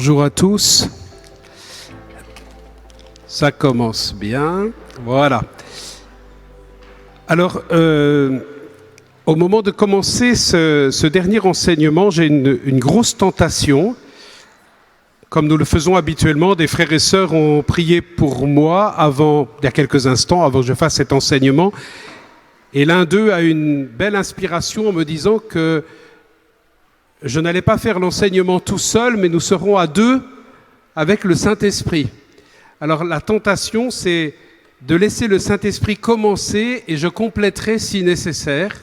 Bonjour à tous. Ça commence bien. Voilà. Alors, au moment de commencer ce dernier enseignement, j'ai une grosse tentation. Comme nous le faisons habituellement, des frères et sœurs ont prié pour moi il y a quelques instants, avant que je fasse cet enseignement. Et l'un d'eux a une belle inspiration en me disant que je n'allais pas faire l'enseignement tout seul, mais nous serons à deux avec le Saint-Esprit. Alors la tentation, c'est de laisser le Saint-Esprit commencer et je compléterai si nécessaire.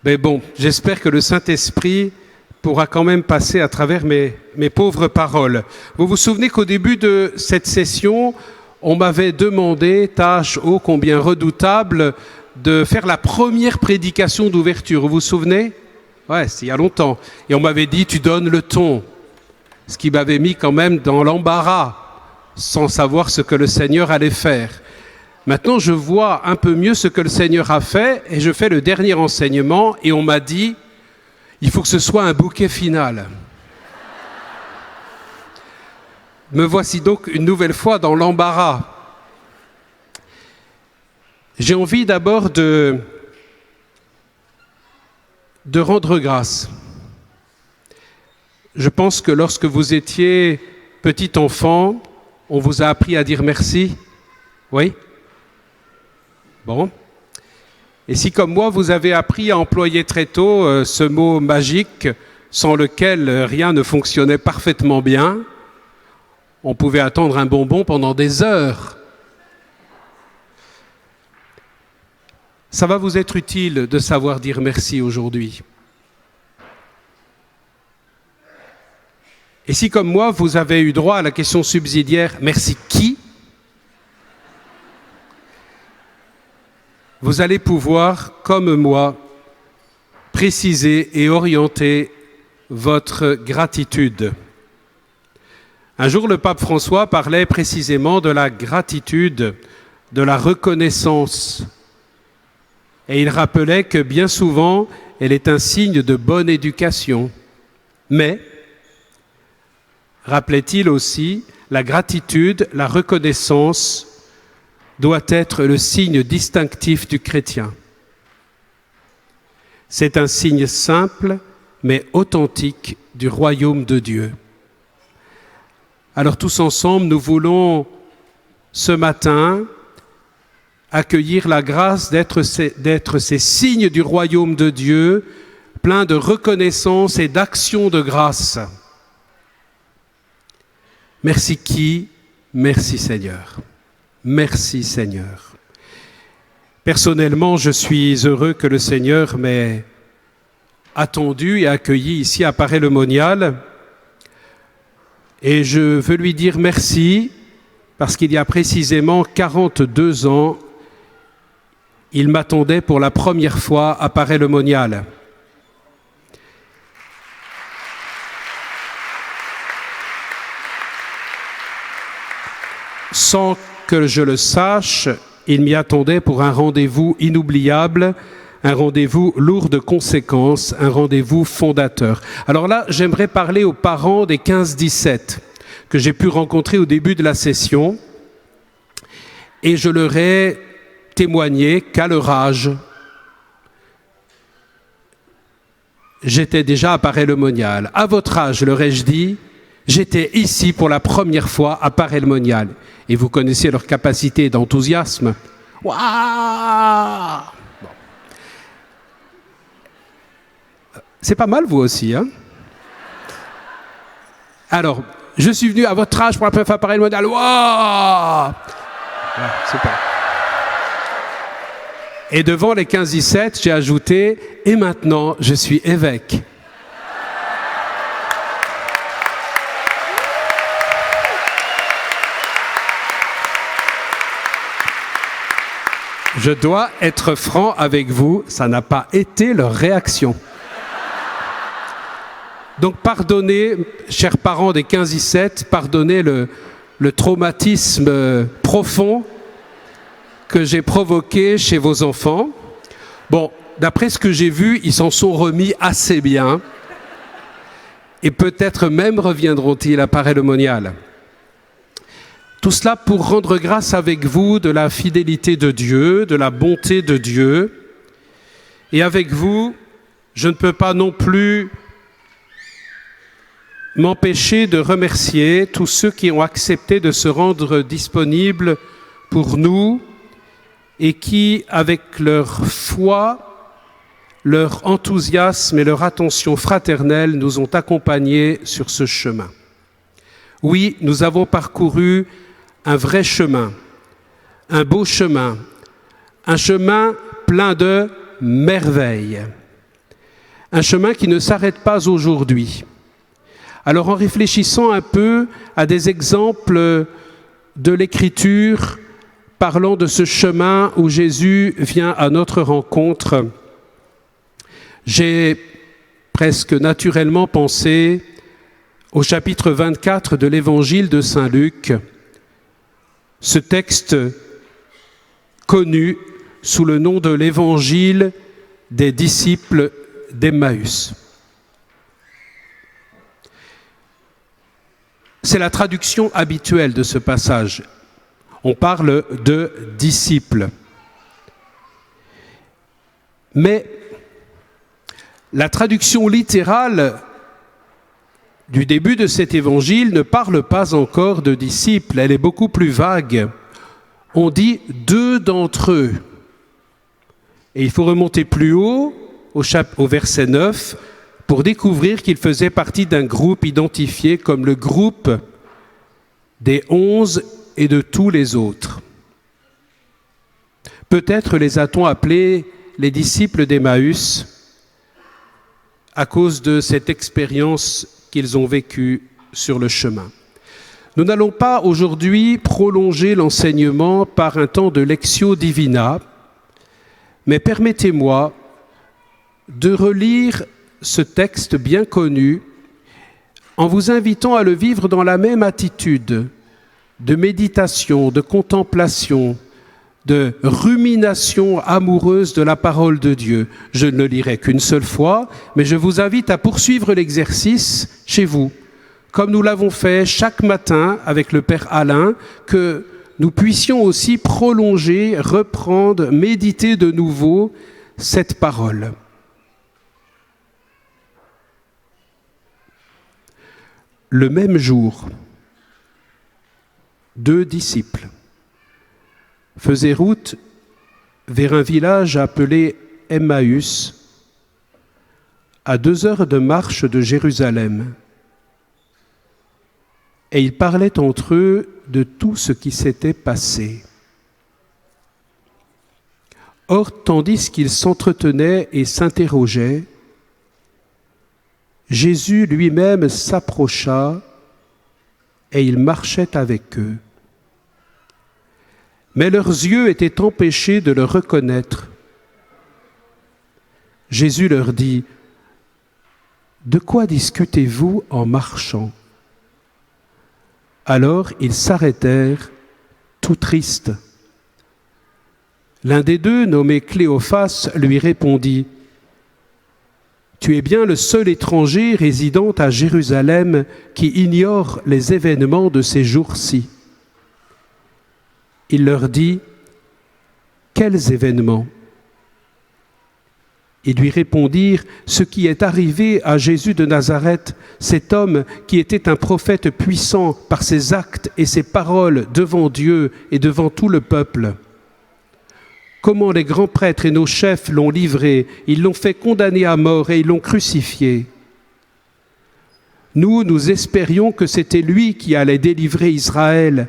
Mais bon, j'espère que le Saint-Esprit pourra quand même passer à travers mes pauvres paroles. Vous vous souvenez qu'au début de cette session, on m'avait demandé, tâche ô combien redoutable, de faire la première prédication d'ouverture. Vous vous souvenez? Ouais, c'est il y a longtemps. Et on m'avait dit, tu donnes le ton. Ce qui m'avait mis quand même dans l'embarras, sans savoir ce que le Seigneur allait faire. Maintenant, je vois un peu mieux ce que le Seigneur a fait, et je fais le dernier enseignement, et on m'a dit, il faut que ce soit un bouquet final. Me voici donc une nouvelle fois dans l'embarras. J'ai envie d'abord de rendre grâce. Je pense que lorsque vous étiez petit enfant, on vous a appris à dire merci. Oui? Bon. Et si, comme moi, vous avez appris à employer très tôt ce mot magique sans lequel rien ne fonctionnait parfaitement bien, on pouvait attendre un bonbon pendant des heures. Ça va vous être utile de savoir dire merci aujourd'hui. Et si, comme moi, vous avez eu droit à la question subsidiaire « Merci qui ?», vous allez pouvoir, comme moi, préciser et orienter votre gratitude. Un jour, le pape François parlait précisément de la gratitude, de la reconnaissance. Et il rappelait que bien souvent, elle est un signe de bonne éducation. Mais, rappelait-il aussi, la gratitude, la reconnaissance doit être le signe distinctif du chrétien. C'est un signe simple, mais authentique du royaume de Dieu. Alors tous ensemble, nous voulons ce matin accueillir la grâce d'être ces signes du royaume de Dieu, pleins de reconnaissance et d'action de grâce. Merci qui? Merci Seigneur. Merci Seigneur. Personnellement, je suis heureux que le Seigneur m'ait attendu et accueilli ici à Paray-le-Monial. Et je veux lui dire merci parce qu'il y a précisément 42 ans, il m'attendait pour la première fois à Paray-le-Monial. Sans que je le sache, il m'y attendait pour un rendez-vous inoubliable, un rendez-vous lourd de conséquences, un rendez-vous fondateur. Alors là, j'aimerais parler aux parents des 15-17 que j'ai pu rencontrer au début de la session et je leur ai témoigné qu'à leur âge, j'étais déjà à Paray-le-Monial. À votre âge, leur ai-je dit, j'étais ici pour la première fois à Paray-le-Monial. Et vous connaissez leur capacité d'enthousiasme. Waouh! Bon. C'est pas mal, vous aussi, hein? Alors, je suis venu à votre âge pour la première fois à Paray-le-Monial. Waouh! Ouais, super. Et devant les 15-17, j'ai ajouté « Et maintenant, je suis évêque ». Je dois être franc avec vous, ça n'a pas été leur réaction. Donc pardonnez, chers parents des 15-17, pardonnez le traumatisme profond que j'ai provoqué chez vos enfants. Bon, d'après ce que j'ai vu, ils s'en sont remis assez bien. et peut-être même reviendront-ils, apparaît le monial. Tout cela pour rendre grâce avec vous de la fidélité de Dieu, de la bonté de Dieu. Et avec vous, je ne peux pas non plus m'empêcher de remercier tous ceux qui ont accepté de se rendre disponibles pour nous et qui, avec leur foi, leur enthousiasme et leur attention fraternelle, nous ont accompagnés sur ce chemin. Oui, nous avons parcouru un vrai chemin, un beau chemin, un chemin plein de merveilles, un chemin qui ne s'arrête pas aujourd'hui. Alors en réfléchissant un peu à des exemples de l'Écriture parlant de ce chemin où Jésus vient à notre rencontre, j'ai presque naturellement pensé au chapitre 24 de l'Évangile de Saint Luc, ce texte connu sous le nom de l'Évangile des disciples d'Emmaüs. C'est la traduction habituelle de ce passage. On parle de disciples. Mais la traduction littérale du début de cet évangile ne parle pas encore de disciples, elle est beaucoup plus vague. On dit deux d'entre eux. Et il faut remonter plus haut, au verset 9, pour découvrir qu'ils faisaient partie d'un groupe identifié comme le groupe des 11 et de tous les autres. Peut-être les a-t-on appelés les disciples d'Emmaüs à cause de cette expérience qu'ils ont vécue sur le chemin. Nous n'allons pas aujourd'hui prolonger l'enseignement par un temps de lectio divina, mais permettez-moi de relire ce texte bien connu en vous invitant à le vivre dans la même attitude de méditation, de contemplation, de rumination amoureuse de la parole de Dieu. Je ne le lirai qu'une seule fois, mais je vous invite à poursuivre l'exercice chez vous, comme nous l'avons fait chaque matin avec le Père Alain, que nous puissions aussi prolonger, reprendre, méditer de nouveau cette parole. Le même jour, 2 disciples faisaient route vers un village appelé Emmaüs, à 2 heures de marche de Jérusalem. Et ils parlaient entre eux de tout ce qui s'était passé. Or, tandis qu'ils s'entretenaient et s'interrogeaient, Jésus lui-même s'approcha et il marchait avec eux. Mais leurs yeux étaient empêchés de le reconnaître. Jésus leur dit : « De quoi discutez-vous en marchant ? » Alors ils s'arrêtèrent, tout tristes. L'un des deux, nommé Cléophas, lui répondit : « Tu es bien le seul étranger résidant à Jérusalem qui ignore les événements de ces jours-ci. » Il leur dit : « Quels événements ? » Ils lui répondirent : « Ce qui est arrivé à Jésus de Nazareth, cet homme qui était un prophète puissant par ses actes et ses paroles devant Dieu et devant tout le peuple. Comment les grands prêtres et nos chefs l'ont livré, ils l'ont fait condamner à mort et ils l'ont crucifié. Nous espérions que c'était lui qui allait délivrer Israël.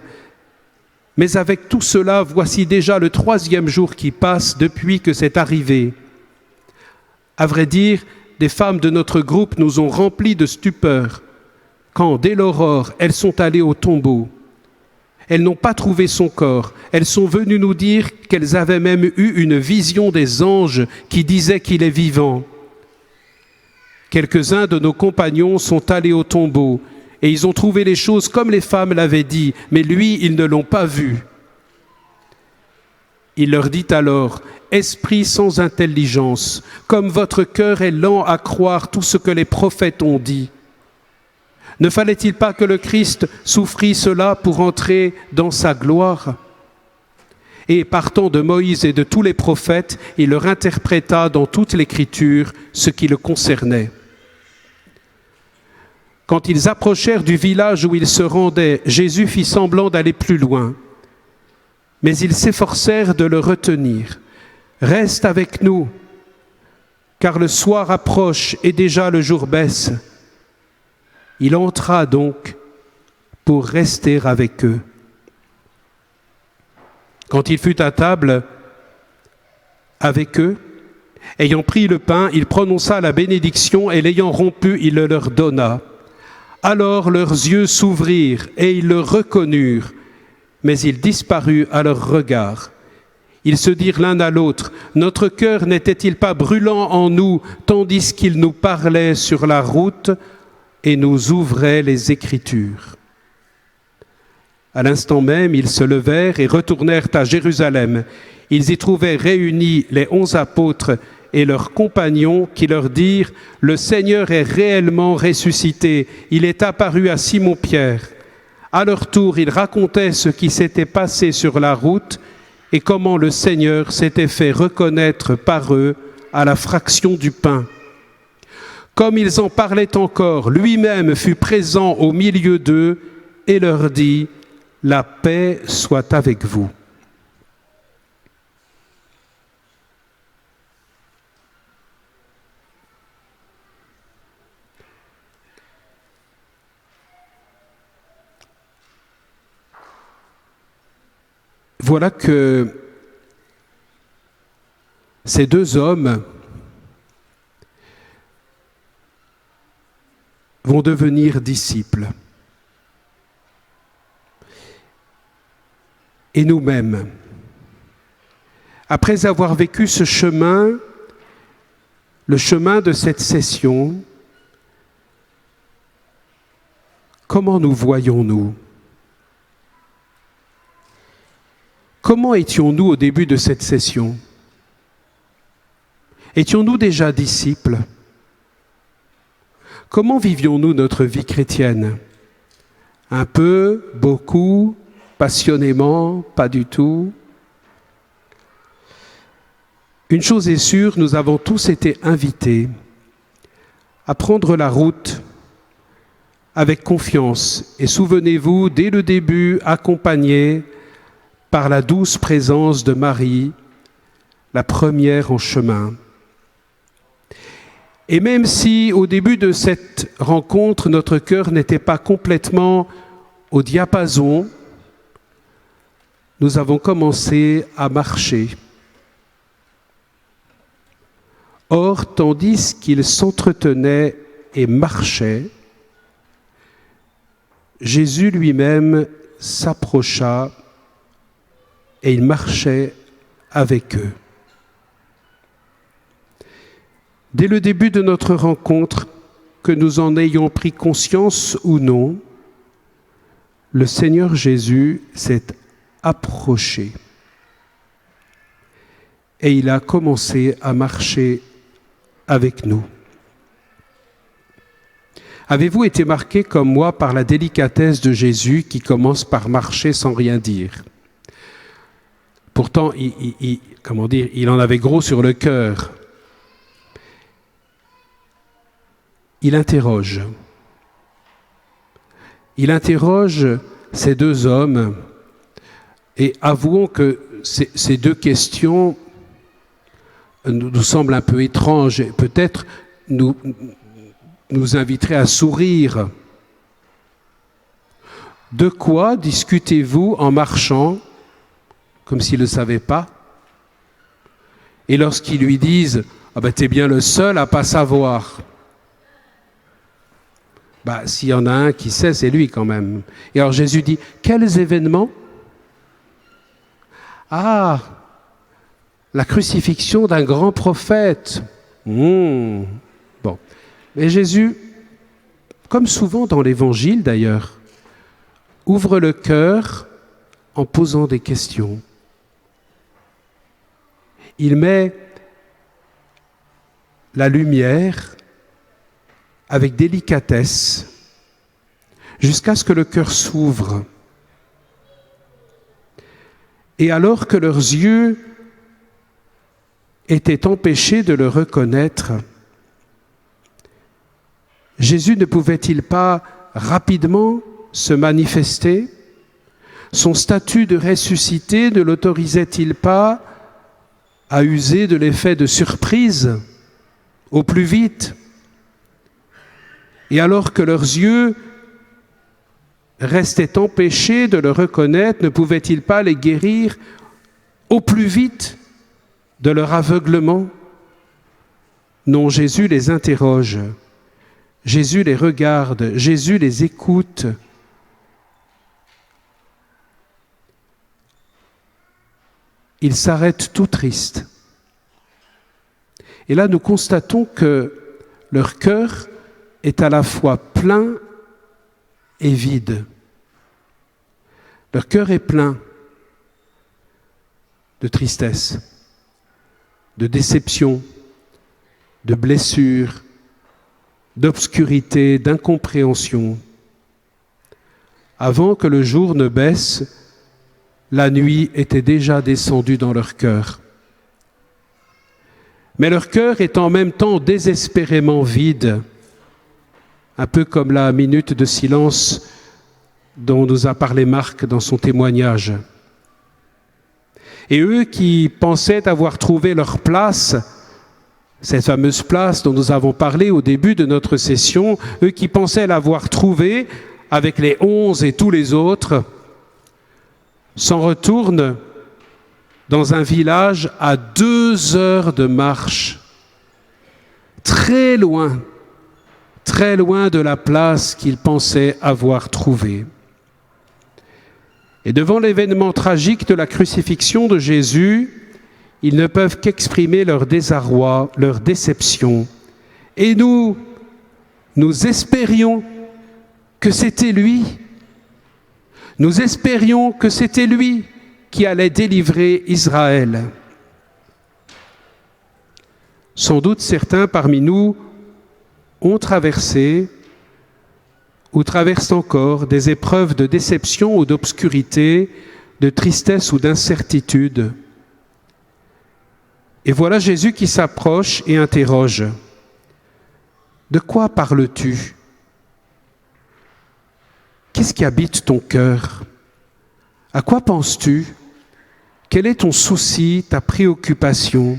Mais avec tout cela, voici déjà le 3e jour qui passe depuis que c'est arrivé. À vrai dire, des femmes de notre groupe nous ont remplis de stupeur quand, dès l'aurore, elles sont allées au tombeau. Elles n'ont pas trouvé son corps. Elles sont venues nous dire qu'elles avaient même eu une vision des anges qui disaient qu'il est vivant. Quelques-uns de nos compagnons sont allés au tombeau et ils ont trouvé les choses comme les femmes l'avaient dit, mais lui, ils ne l'ont pas vu. Il leur dit alors : « Esprit sans intelligence, comme votre cœur est lent à croire tout ce que les prophètes ont dit. Ne fallait-il pas que le Christ souffrit cela pour entrer dans sa gloire ? Et partant de Moïse et de tous les prophètes, il leur interpréta dans toute l'Écriture ce qui le concernait. Quand ils approchèrent du village où ils se rendaient, Jésus fit semblant d'aller plus loin. Mais ils s'efforcèrent de le retenir. « Reste avec nous, car le soir approche et déjà le jour baisse. » Il entra donc pour rester avec eux. Quand il fut à table avec eux, ayant pris le pain, il prononça la bénédiction et l'ayant rompu, il le leur donna. Alors leurs yeux s'ouvrirent et ils le reconnurent, mais il disparut à leur regard. Ils se dirent l'un à l'autre, « Notre cœur n'était-il pas brûlant en nous, tandis qu'il nous parlait sur la route et nous ouvrait les Écritures ?» À l'instant même, ils se levèrent et retournèrent à Jérusalem. Ils y trouvaient réunis les 11 apôtres et leurs compagnons qui leur dirent « Le Seigneur est réellement ressuscité, il est apparu à Simon-Pierre. » À leur tour, ils racontaient ce qui s'était passé sur la route et comment le Seigneur s'était fait reconnaître par eux à la fraction du pain. Comme ils en parlaient encore, lui-même fut présent au milieu d'eux et leur dit « La paix soit avec vous. » Voilà que ces deux hommes vont devenir disciples. Et nous-mêmes, après avoir vécu ce chemin, le chemin de cette session, comment nous voyons-nous ? Comment étions-nous au début de cette session ? Étions-nous déjà disciples ? Comment vivions-nous notre vie chrétienne ? Un peu, beaucoup, passionnément, pas du tout. Une chose est sûre, nous avons tous été invités à prendre la route avec confiance. Et souvenez-vous, dès le début, accompagnés par la douce présence de Marie, la première en chemin. Et même si au début de cette rencontre, notre cœur n'était pas complètement au diapason, nous avons commencé à marcher. Or, tandis qu'ils s'entretenaient et marchaient, Jésus lui-même s'approcha et il marchait avec eux. Dès le début de notre rencontre, que nous en ayons pris conscience ou non, le Seigneur Jésus s'est approché et il a commencé à marcher avec nous. Avez-vous été marqué comme moi par la délicatesse de Jésus qui commence par marcher sans rien dire ? Pourtant, il en avait gros sur le cœur. Il interroge. Il interroge ces deux hommes et avouons que ces deux questions nous semblent un peu étranges et peut-être nous inviteraient à sourire. De quoi discutez-vous en marchant ? Comme s'ils ne le savaient pas. Et lorsqu'ils lui disent « Ah ben t'es bien le seul à ne pas savoir », s'il y en a un qui sait, c'est lui quand même. Et alors Jésus dit « Quels événements ?» Ah, la crucifixion d'un grand prophète. Bon. Mais Jésus, comme souvent dans l'Évangile d'ailleurs, ouvre le cœur en posant des questions. Il met la lumière avec délicatesse jusqu'à ce que le cœur s'ouvre. Et alors que leurs yeux étaient empêchés de le reconnaître, Jésus ne pouvait-il pas rapidement se manifester? Son statut de ressuscité ne l'autorisait-il pas à user de l'effet de surprise au plus vite? Et alors que leurs yeux restaient empêchés de le reconnaître, ne pouvait-il pas les guérir au plus vite de leur aveuglement? Non, Jésus les interroge, Jésus les regarde, Jésus les écoute. Ils s'arrêtent tout tristes. Et là, nous constatons que leur cœur est à la fois plein et vide. Leur cœur est plein de tristesse, de déception, de blessures, d'obscurité, d'incompréhension. Avant que le jour ne baisse, la nuit était déjà descendue dans leur cœur. Mais leur cœur est en même temps désespérément vide, un peu comme la minute de silence dont nous a parlé Marc dans son témoignage. Et eux qui pensaient avoir trouvé leur place, cette fameuse place dont nous avons parlé au début de notre session, eux qui pensaient l'avoir trouvée avec les 11 et tous les autres, s'en retournent dans un village à 2 heures de marche, très loin de la place qu'ils pensaient avoir trouvée. Et devant l'événement tragique de la crucifixion de Jésus, ils ne peuvent qu'exprimer leur désarroi, leur déception. Et nous espérions que c'était lui. Nous espérions que c'était lui qui allait délivrer Israël. Sans doute certains parmi nous ont traversé ou traversent encore des épreuves de déception ou d'obscurité, de tristesse ou d'incertitude. Et voilà Jésus qui s'approche et interroge. De quoi parles-tu? Qu'est-ce qui habite ton cœur? À quoi penses-tu? Quel est ton souci, ta préoccupation?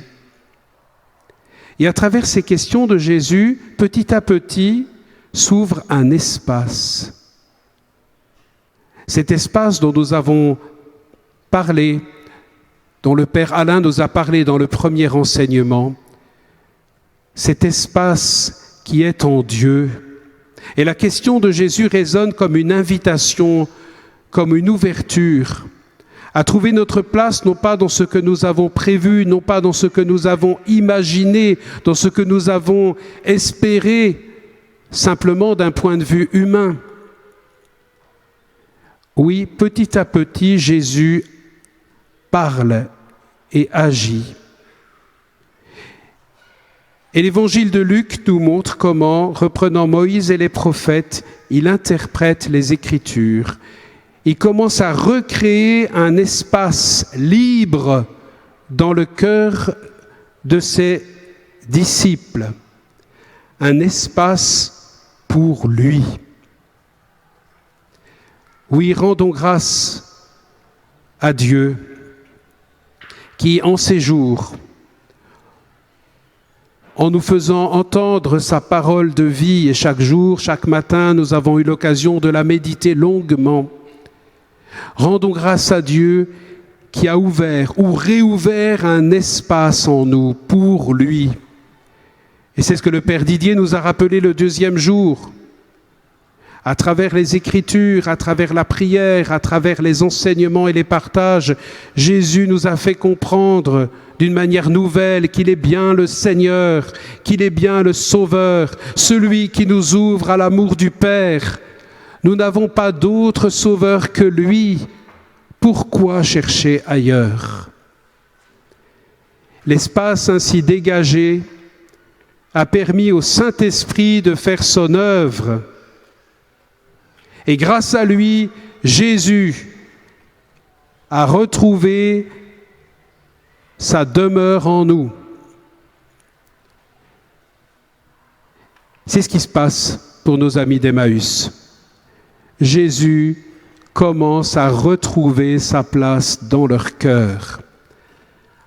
Et à travers ces questions de Jésus, petit à petit, s'ouvre un espace. Cet espace dont nous avons parlé, dont le Père Alain nous a parlé dans le premier enseignement, cet espace qui est en Dieu. Et la question de Jésus résonne comme une invitation, comme une ouverture à trouver notre place, non pas dans ce que nous avons prévu, non pas dans ce que nous avons imaginé, dans ce que nous avons espéré, simplement d'un point de vue humain. Oui, petit à petit, Jésus parle et agit. Et l'évangile de Luc nous montre comment, reprenant Moïse et les prophètes, il interprète les Écritures. Il commence à recréer un espace libre dans le cœur de ses disciples, un espace pour lui. Oui, rendons grâce à Dieu qui, en ces jours, en nous faisant entendre sa parole de vie, et chaque jour, chaque matin, nous avons eu l'occasion de la méditer longuement. Rendons grâce à Dieu qui a ouvert ou réouvert un espace en nous pour lui. Et c'est ce que le Père Didier nous a rappelé le 2e jour. À travers les Écritures, à travers la prière, à travers les enseignements et les partages, Jésus nous a fait comprendre d'une manière nouvelle qu'il est bien le Seigneur, qu'il est bien le Sauveur, celui qui nous ouvre à l'amour du Père. Nous n'avons pas d'autre Sauveur que lui. Pourquoi chercher ailleurs? L'espace ainsi dégagé a permis au Saint-Esprit de faire son œuvre. Et grâce à lui, Jésus a retrouvé sa demeure en nous. C'est ce qui se passe pour nos amis d'Emmaüs. Jésus commence à retrouver sa place dans leur cœur,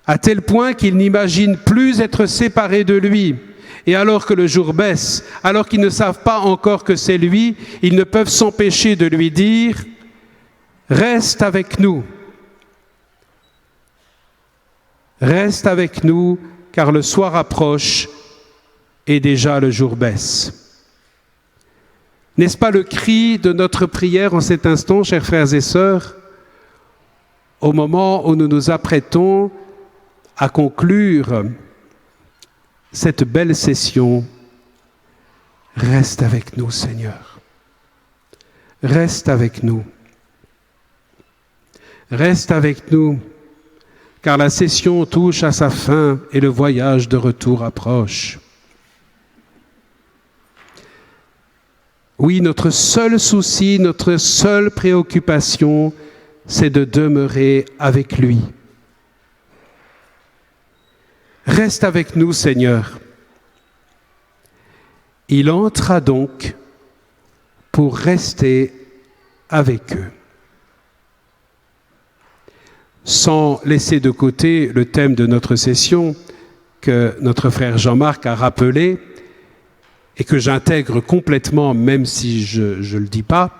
à tel point qu'ils n'imaginent plus être séparés de lui. Et alors que le jour baisse, alors qu'ils ne savent pas encore que c'est lui, ils ne peuvent s'empêcher de lui dire « Reste avec nous. Reste avec nous, car le soir approche et déjà le jour baisse. » N'est-ce pas le cri de notre prière en cet instant, chers frères et sœurs, au moment où nous nous apprêtons à conclure cette belle session? Reste avec nous, Seigneur. Reste avec nous. Reste avec nous, car la session touche à sa fin et le voyage de retour approche. Oui, notre seul souci, notre seule préoccupation, c'est de demeurer avec lui. Reste avec nous, Seigneur. Il entra donc pour rester avec eux. Sans laisser de côté le thème de notre session que notre frère Jean-Marc a rappelé, et que j'intègre complètement, même si je ne le dis pas,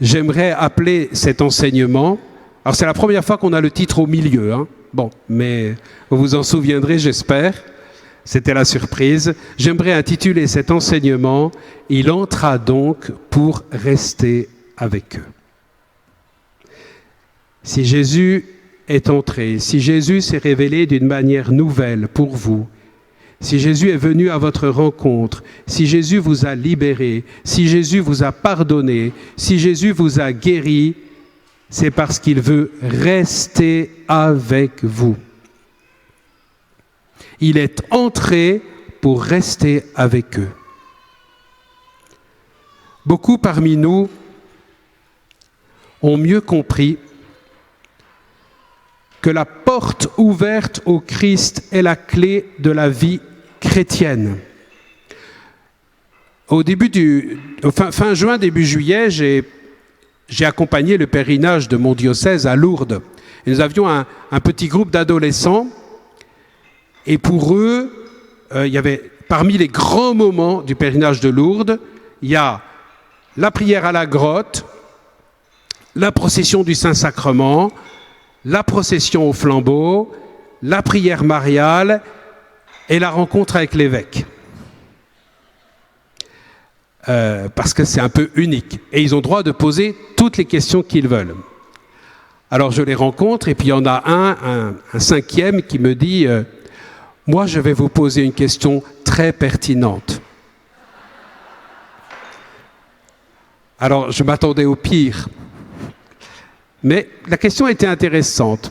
j'aimerais appeler cet enseignement, alors c'est la première fois qu'on a le titre au milieu, hein. Bon, mais vous vous en souviendrez, j'espère, c'était la surprise. J'aimerais intituler cet enseignement « Il entra donc pour rester avec eux ». Si Jésus est entré, si Jésus s'est révélé d'une manière nouvelle pour vous, si Jésus est venu à votre rencontre, si Jésus vous a libéré, si Jésus vous a pardonné, si Jésus vous a guéri, c'est parce qu'il veut rester avec vous. Il est entré pour rester avec eux. Beaucoup parmi nous ont mieux compris que la porte ouverte au Christ est la clé de la vie chrétienne. Fin juin, début juillet, j'ai accompagné le pèlerinage de mon diocèse à Lourdes. Et nous avions un petit groupe d'adolescents. Et pour eux, il y avait, parmi les grands moments du pèlerinage de Lourdes, il y a la prière à la grotte, la procession du Saint-Sacrement, la procession au flambeau, la prière mariale et la rencontre avec l'évêque. Parce que c'est un peu unique. Et ils ont droit de poser toutes les questions qu'ils veulent. Alors je les rencontre et puis il y en a un cinquième qui me dit « Moi, je vais vous poser une question très pertinente. » Alors je m'attendais au pire. Mais la question était intéressante.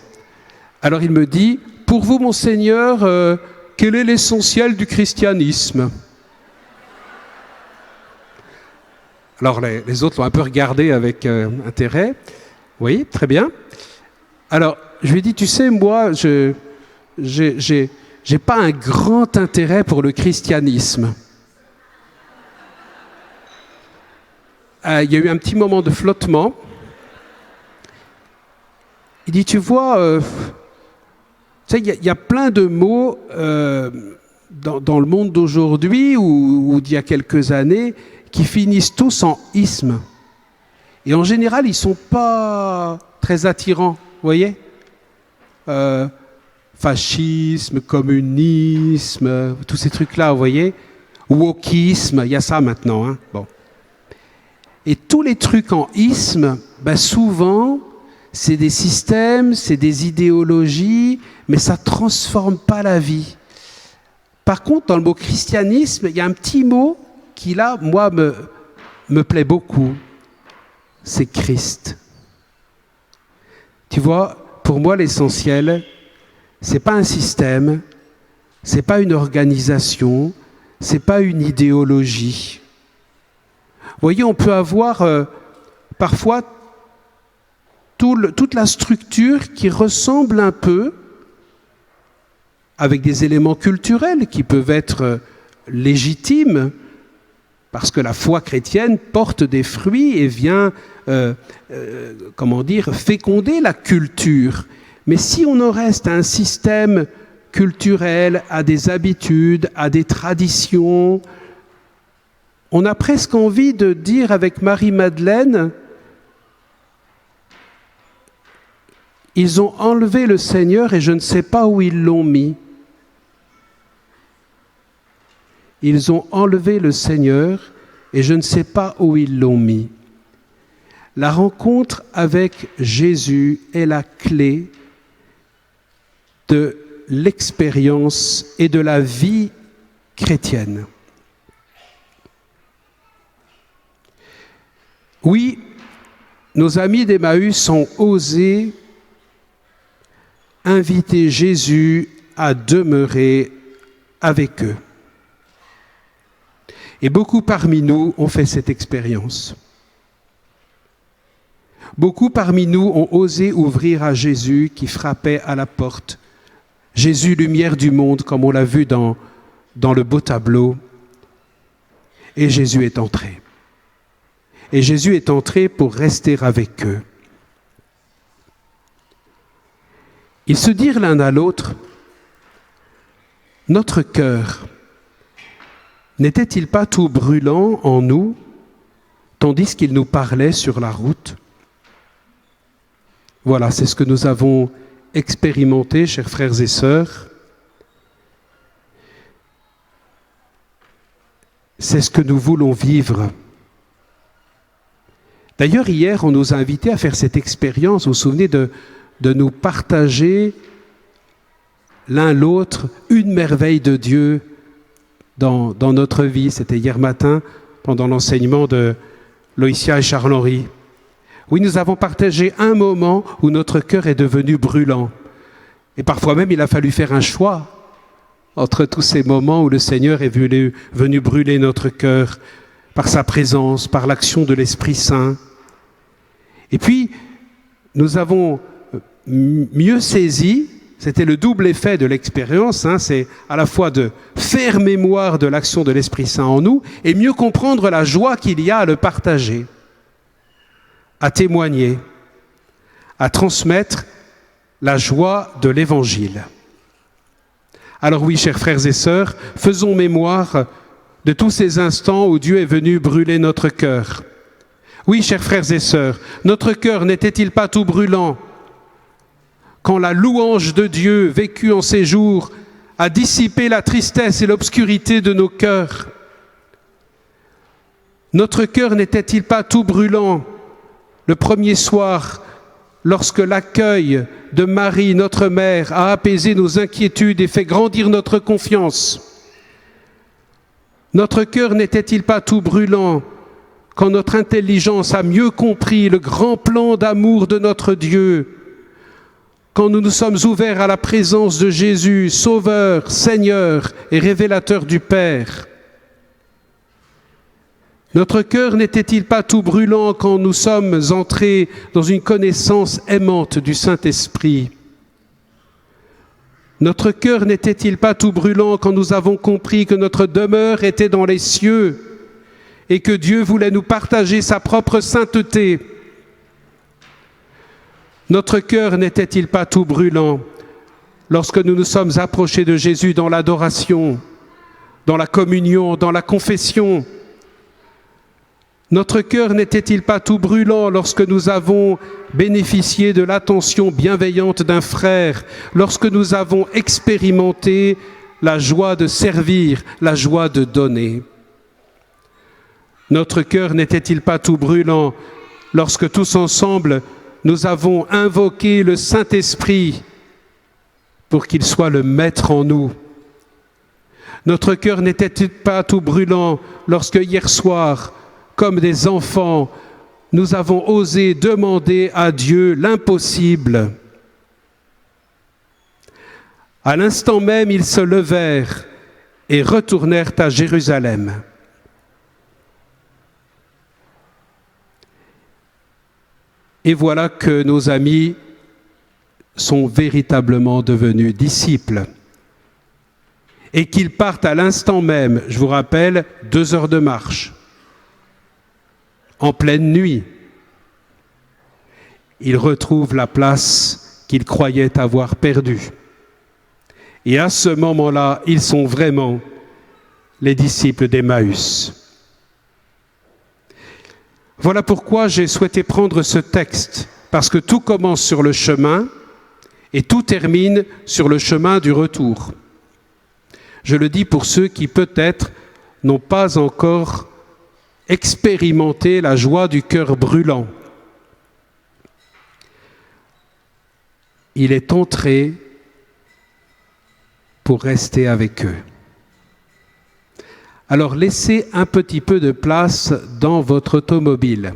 Alors il me dit, pour vous, Monseigneur, quel est l'essentiel du christianisme? Alors les autres l'ont un peu regardé avec intérêt. Oui, très bien. Alors je lui ai dit, tu sais, moi, j'ai pas un grand intérêt pour le christianisme. Il y a eu un petit moment de flottement. Il dit, tu vois, tu sais, il y a plein de mots dans le monde d'aujourd'hui ou d'il y a quelques années qui finissent tous en « isme ». Et en général, ils ne sont pas très attirants, vous voyez, fascisme, communisme, tous ces trucs-là, vous voyez. Wokisme, il y a ça maintenant, hein. Bon. Et tous les trucs en isme, ben souvent, c'est des systèmes, c'est des idéologies, mais ça ne transforme pas la vie. Par contre, dans le mot christianisme, il y a un petit mot qui, là, moi, me plaît beaucoup. C'est Christ. Tu vois, pour moi, l'essentiel, c'est pas un système, c'est pas une organisation, c'est pas une idéologie. Vous voyez, on peut avoir parfois toute la structure qui ressemble un peu, avec des éléments culturels qui peuvent être légitimes, parce que la foi chrétienne porte des fruits et vient, féconder la culture. Mais si on en reste à un système culturel, à des habitudes, à des traditions, on a presque envie de dire avec Marie-Madeleine, ils ont enlevé le Seigneur et je ne sais pas où ils l'ont mis. Ils ont enlevé le Seigneur et je ne sais pas où ils l'ont mis. La rencontre avec Jésus est la clé de l'expérience et de la vie chrétienne. Oui, nos amis d'Emmaüs ont osé inviter Jésus à demeurer avec eux. Et beaucoup parmi nous ont fait cette expérience. Beaucoup parmi nous ont osé ouvrir à Jésus qui frappait à la porte. Jésus, lumière du monde, comme on l'a vu dans le beau tableau. Et Jésus est entré. Et Jésus est entré pour rester avec eux. Ils se dirent l'un à l'autre, « Notre cœur n'était-il pas tout brûlant en nous, tandis qu'il nous parlait sur la route ?» Voilà, c'est ce que nous avons expérimenté, chers frères et sœurs. C'est ce que nous voulons vivre. D'ailleurs, hier, on nous a invités à faire cette expérience. Vous vous souvenez de nous partager l'un l'autre une merveille de Dieu dans notre vie. C'était hier matin, pendant l'enseignement de Loïcia et Charles-Henri. Oui, nous avons partagé un moment où notre cœur est devenu brûlant. Et parfois même, il a fallu faire un choix entre tous ces moments où le Seigneur est venu brûler notre cœur par sa présence, par l'action de l'Esprit Saint. Et puis, nous avons mieux saisi, c'était le double effet de l'expérience, c'est à la fois de faire mémoire de l'action de l'Esprit Saint en nous et mieux comprendre la joie qu'il y a à le partager, à témoigner, à transmettre la joie de l'Évangile. Alors oui, chers frères et sœurs, faisons mémoire de tous ces instants où Dieu est venu brûler notre cœur. Oui, chers frères et sœurs, notre cœur n'était-il pas tout brûlant quand la louange de Dieu vécue en ces jours a dissipé la tristesse et l'obscurité de nos cœurs? Notre cœur n'était-il pas tout brûlant le premier soir lorsque l'accueil de Marie, notre mère, a apaisé nos inquiétudes et fait grandir notre confiance? Notre cœur n'était-il pas tout brûlant quand notre intelligence a mieux compris le grand plan d'amour de notre Dieu, quand nous nous sommes ouverts à la présence de Jésus, Sauveur, Seigneur et révélateur du Père? Notre cœur n'était-il pas tout brûlant quand nous sommes entrés dans une connaissance aimante du Saint-Esprit? Notre cœur n'était-il pas tout brûlant quand nous avons compris que notre demeure était dans les cieux et que Dieu voulait nous partager sa propre sainteté? Notre cœur n'était-il pas tout brûlant lorsque nous nous sommes approchés de Jésus dans l'adoration, dans la communion, dans la confession? Notre cœur n'était-il pas tout brûlant lorsque nous avons bénéficié de l'attention bienveillante d'un frère, lorsque nous avons expérimenté la joie de servir, la joie de donner? Notre cœur n'était-il pas tout brûlant lorsque tous ensemble nous avons invoqué le Saint-Esprit pour qu'il soit le maître en nous? Notre cœur n'était-il pas tout brûlant lorsque hier soir, comme des enfants, nous avons osé demander à Dieu l'impossible? À l'instant même, ils se levèrent et retournèrent à Jérusalem. Et voilà que nos amis sont véritablement devenus disciples. Et qu'ils partent à l'instant même, je vous rappelle, 2 heures de marche, en pleine nuit. Ils retrouvent la place qu'ils croyaient avoir perdue. Et à ce moment-là, ils sont vraiment les disciples d'Emmaüs. Voilà pourquoi j'ai souhaité prendre ce texte, parce que tout commence sur le chemin et tout termine sur le chemin du retour. Je le dis pour ceux qui peut-être n'ont pas encore expérimenté la joie du cœur brûlant. Il est entré pour rester avec eux. Alors laissez un petit peu de place dans votre automobile.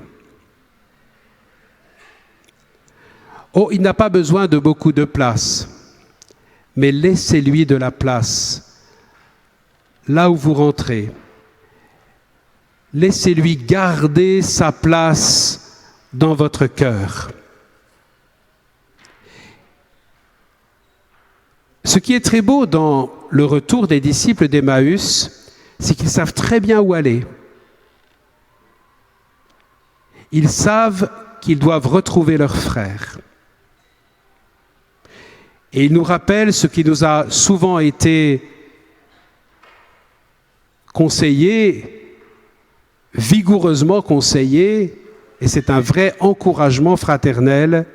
Oh, il n'a pas besoin de beaucoup de place, mais laissez-lui de la place là où vous rentrez. Laissez-lui garder sa place dans votre cœur. Ce qui est très beau dans le retour des disciples d'Emmaüs, c'est qu'ils savent très bien où aller. Ils savent qu'ils doivent retrouver leurs frères. Et ils nous rappellent ce qui nous a souvent été conseillé, vigoureusement conseillé, et c'est un vrai encouragement fraternel,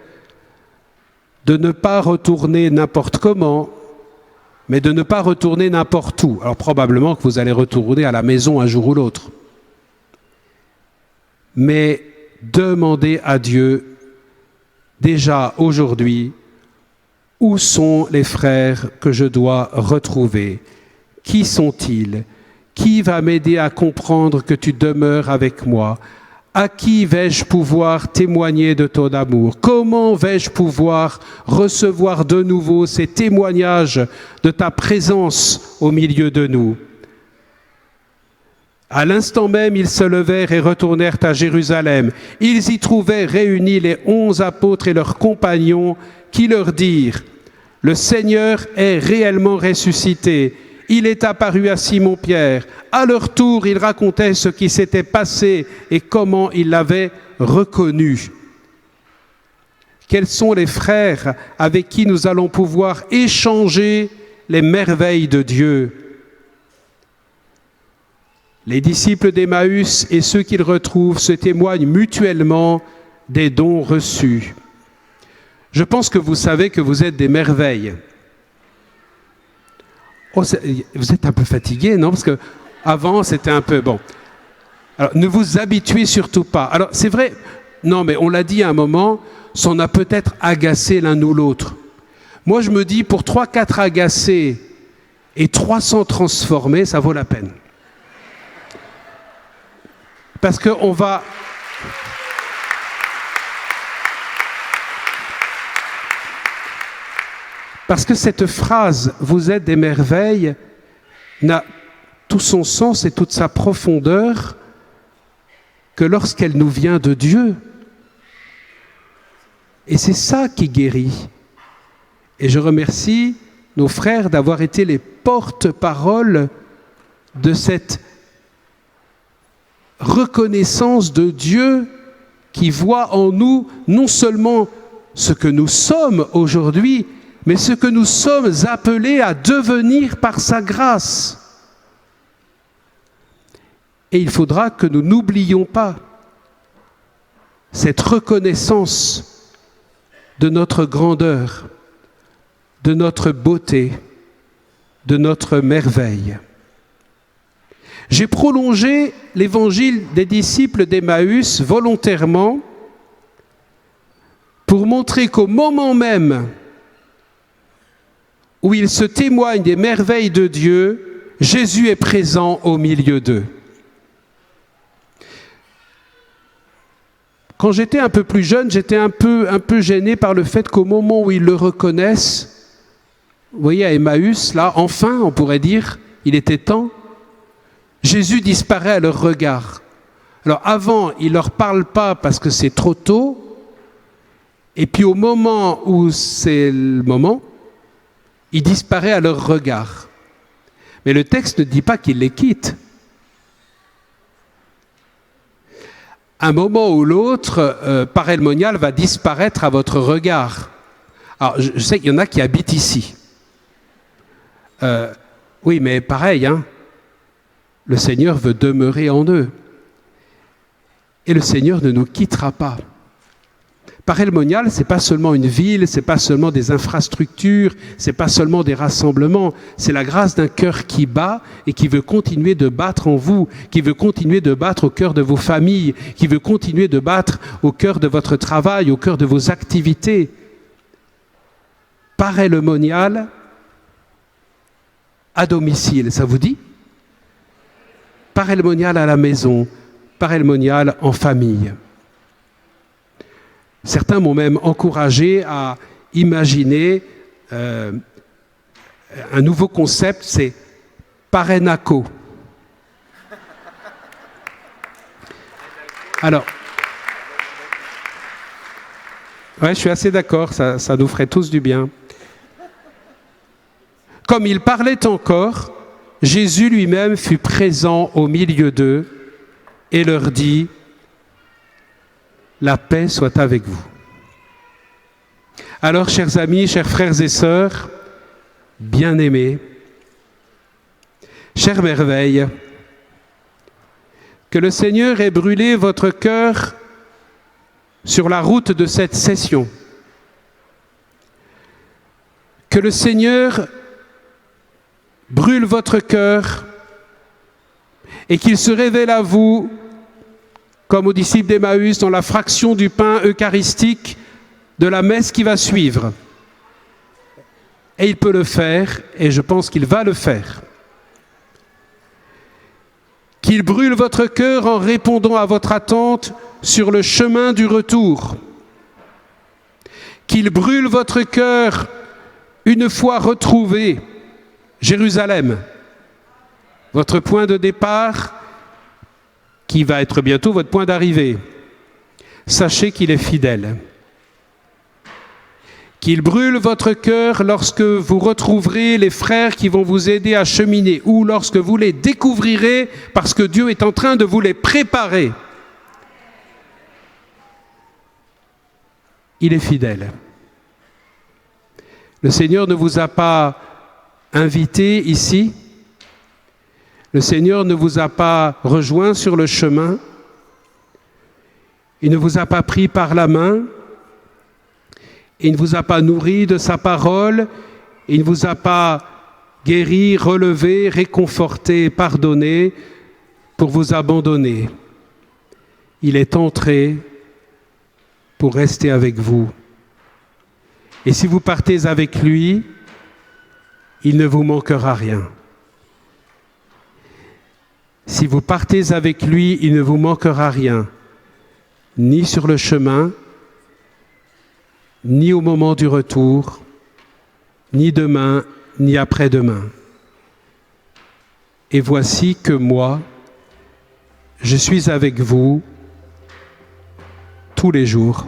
de ne pas retourner n'importe comment, mais de ne pas retourner n'importe où. Alors probablement que vous allez retourner à la maison un jour ou l'autre. Mais demandez à Dieu, déjà aujourd'hui, où sont les frères que je dois retrouver? Qui sont-ils? Qui va m'aider à comprendre que tu demeures avec moi? À qui vais-je pouvoir témoigner de ton amour? Comment vais-je pouvoir recevoir de nouveau ces témoignages de ta présence au milieu de nous? À l'instant même, ils se levèrent et retournèrent à Jérusalem. Ils y trouvaient réunis les 11 apôtres et leurs compagnons qui leur dirent: « Le Seigneur est réellement ressuscité. Il est apparu à Simon-Pierre. » À leur tour, ils racontaient ce qui s'était passé et comment ils l'avaient reconnu. Quels sont les frères avec qui nous allons pouvoir échanger les merveilles de Dieu? Les disciples d'Emmaüs et ceux qu'ils retrouvent se témoignent mutuellement des dons reçus. Je pense que vous savez que vous êtes des merveilles. Oh, vous êtes un peu fatigué, non? Parce que avant, c'était un peu bon. Alors, ne vous habituez surtout pas. Alors, c'est vrai, non, mais on l'a dit à un moment, ça en a peut-être agacé l'un ou l'autre. Moi, je me dis, pour 3-4 agacés et 300 transformés, ça vaut la peine. Parce qu'on va... Parce que cette phrase « vous êtes des merveilles » n'a tout son sens et toute sa profondeur que lorsqu'elle nous vient de Dieu. Et c'est ça qui guérit. Et je remercie nos frères d'avoir été les porte-paroles de cette reconnaissance de Dieu qui voit en nous non seulement ce que nous sommes aujourd'hui, mais ce que nous sommes appelés à devenir par sa grâce. Et il faudra que nous n'oublions pas cette reconnaissance de notre grandeur, de notre beauté, de notre merveille. J'ai prolongé l'évangile des disciples d'Emmaüs volontairement pour montrer qu'au moment même où ils se témoignent des merveilles de Dieu, Jésus est présent au milieu d'eux. Quand j'étais un peu plus jeune, j'étais un peu gêné par le fait qu'au moment où ils le reconnaissent, vous voyez à Emmaüs, là, enfin, on pourrait dire, il était temps, Jésus disparaît à leur regard. Alors avant, il ne leur parle pas parce que c'est trop tôt, Et puis au moment où c'est le moment, il disparaît à leur regard. Mais le texte ne dit pas qu'il les quitte. Un moment ou l'autre, Paray-le-Monial va disparaître à votre regard. Alors, je sais qu'il y en a qui habitent ici. Oui, mais pareil, hein, le Seigneur veut demeurer en eux. Et le Seigneur ne nous quittera pas. Paray-le-Monial, ce n'est pas seulement une ville, ce n'est pas seulement des infrastructures, ce n'est pas seulement des rassemblements, c'est la grâce d'un cœur qui bat et qui veut continuer de battre en vous, qui veut continuer de battre au cœur de vos familles, qui veut continuer de battre au cœur de votre travail, au cœur de vos activités. Paray-le-Monial à domicile, ça vous dit? Paray-le-Monial à la maison, Paray-le-Monial en famille. Certains m'ont même encouragé à imaginer un nouveau concept, c'est Paray-Naco. Alors, ouais, je suis assez d'accord, ça nous ferait tous du bien. Comme il parlait encore, Jésus lui-même fut présent au milieu d'eux et leur dit: la paix soit avec vous. Alors, chers amis, chers frères et sœurs, bien-aimés, chère merveille, que le Seigneur ait brûlé votre cœur sur la route de cette session. Que le Seigneur brûle votre cœur et qu'il se révèle à vous comme aux disciples d'Emmaüs dans la fraction du pain eucharistique de la messe qui va suivre. Et il peut le faire, et je pense qu'il va le faire. Qu'il brûle votre cœur en répondant à votre attente sur le chemin du retour. Qu'il brûle votre cœur une fois retrouvé Jérusalem, votre point de départ, qui va être bientôt votre point d'arrivée. Sachez qu'il est fidèle. Qu'il brûle votre cœur lorsque vous retrouverez les frères qui vont vous aider à cheminer, ou lorsque vous les découvrirez parce que Dieu est en train de vous les préparer. Il est fidèle. Le Seigneur ne vous a pas invité ici. Le Seigneur ne vous a pas rejoint sur le chemin. Il ne vous a pas pris par la main. Il ne vous a pas nourri de sa parole. Il ne vous a pas guéri, relevé, réconforté, pardonné pour vous abandonner. Il est entré pour rester avec vous. Et si vous partez avec lui, il ne vous manquera rien. Si vous partez avec lui, il ne vous manquera rien, ni sur le chemin, ni au moment du retour, ni demain, ni après-demain. Et voici que moi, je suis avec vous tous les jours,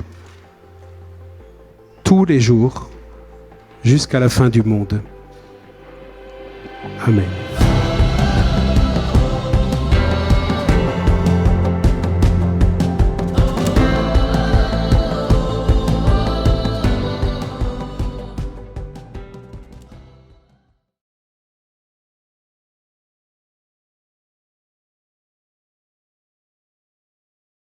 jusqu'à la fin du monde. Amen.